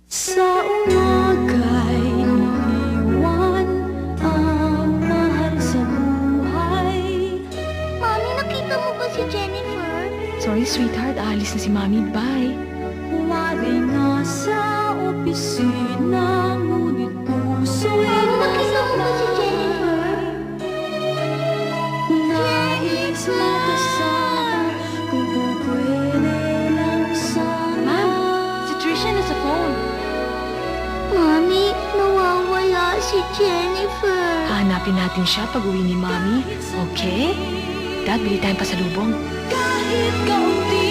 Sa umaga'y iwan ang mahal sa buhay. Mami, nakita mo ba si Jennifer? Sorry, sweetheart. Aalis na si Mami. Bye. Wari nasa opisina, ngunit puso'y Nakita mo ba si Jennifer? nais magkasama, kung pupwede lang sana. Si Trisha na sa phone. Mami, nawawala si Jennifer. Hanapin natin siya pag uwi ni Mami. Okay? Dad, bili tayong pasalubong. Kahit kaunti